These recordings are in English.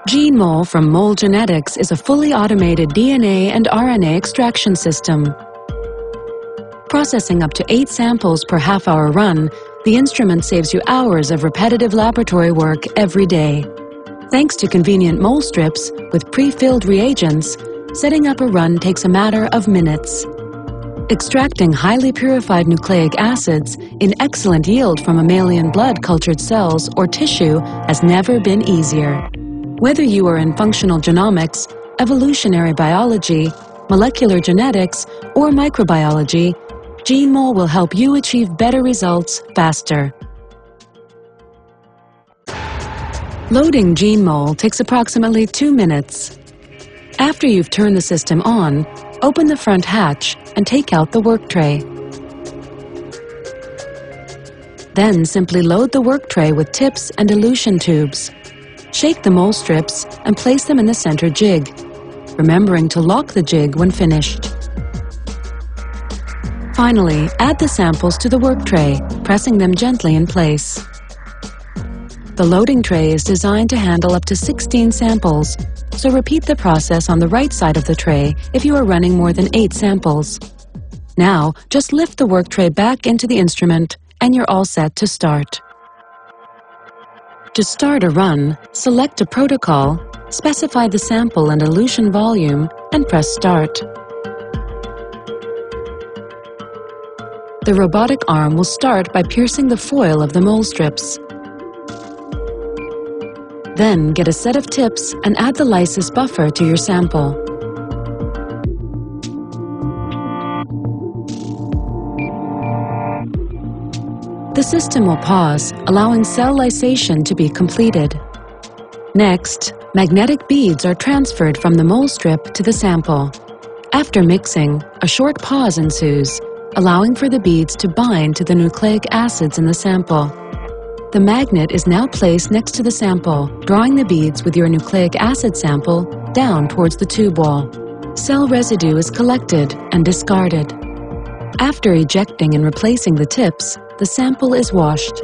GeneMole from Mole Genetics is a fully automated DNA and RNA extraction system. Processing up to 8 samples per half-hour run, the instrument saves you hours of repetitive laboratory work every day. Thanks to convenient mole strips with pre-filled reagents, setting up a run takes a matter of minutes. Extracting highly purified nucleic acids in excellent yield from mammalian blood cultured cells or tissue has never been easier. Whether you are in functional genomics, evolutionary biology, molecular genetics, or microbiology, GeneMole will help you achieve better results faster. Loading GeneMole takes approximately 2 minutes. After you've turned the system on, open the front hatch and take out the work tray. Then simply load the work tray with tips and elution tubes. Shake the mole strips and place them in the center jig, remembering to lock the jig when finished. Finally, add the samples to the work tray, pressing them gently in place. The loading tray is designed to handle up to 16 samples, so repeat the process on the right side of the tray if you are running more than 8 samples. Now, just lift the work tray back into the instrument and you're all set to start. To start a run, select a protocol, specify the sample and elution volume, and press Start. The robotic arm will start by piercing the foil of the mole strips. Then get a set of tips and add the lysis buffer to your sample. The system will pause, allowing cell lysation to be completed. Next, magnetic beads are transferred from the mole strip to the sample. After mixing, a short pause ensues, allowing for the beads to bind to the nucleic acids in the sample. The magnet is now placed next to the sample, drawing the beads with your nucleic acid sample down towards the tube wall. Cell residue is collected and discarded. After ejecting and replacing the tips, the sample is washed.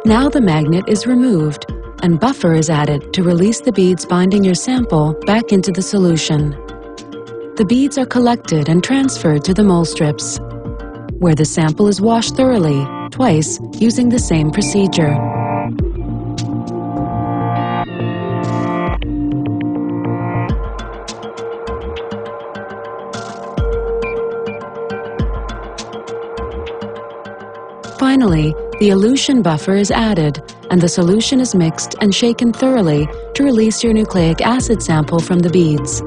Now the magnet is removed and buffer is added to release the beads binding your sample back into the solution. The beads are collected and transferred to the mole strips, where the sample is washed thoroughly, twice, using the same procedure. Finally, the elution buffer is added, and the solution is mixed and shaken thoroughly to release your nucleic acid sample from the beads.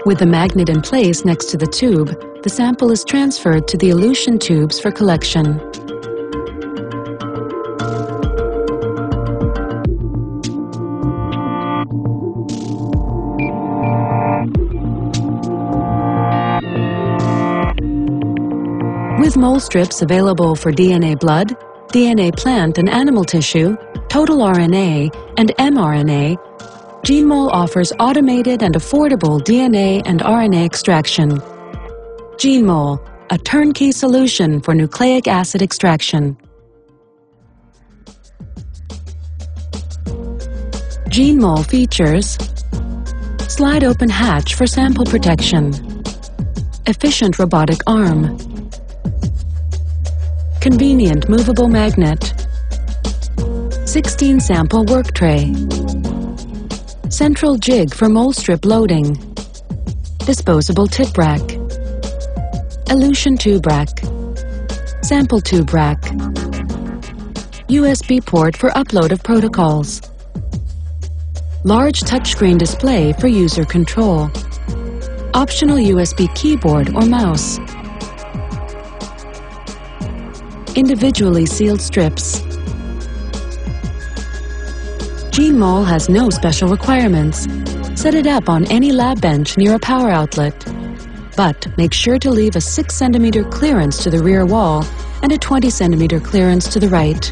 With the magnet in place next to the tube, the sample is transferred to the elution tubes for collection. With mole strips available for DNA blood, DNA plant and animal tissue, total RNA, and mRNA, GeneMole offers automated and affordable DNA and RNA extraction. GeneMole, a turnkey solution for nucleic acid extraction. GeneMole features slide open hatch for sample protection, efficient robotic arm, convenient movable magnet, 16 sample work tray, central jig for mole strip loading, disposable tip rack, elution tube rack, sample tube rack, USB port for upload of protocols, large touchscreen display for user control, optional USB keyboard or mouse, individually sealed strips. GeneMole has no special requirements. Set it up on any lab bench near a power outlet. But make sure to leave a 6 cm clearance to the rear wall and a 20-centimeter clearance to the right.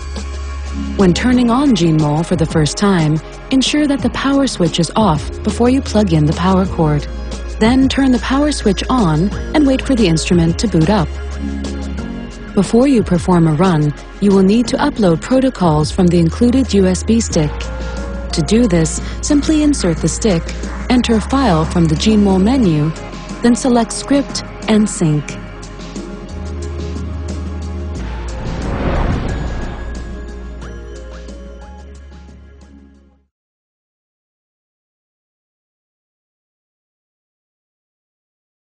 When turning on GeneMole for the first time, ensure that the power switch is off before you plug in the power cord. Then turn the power switch on and wait for the instrument to boot up. Before you perform a run, you will need to upload protocols from the included USB stick. To do this, simply insert the stick, enter File from the GeneMole menu, then select Script and Sync.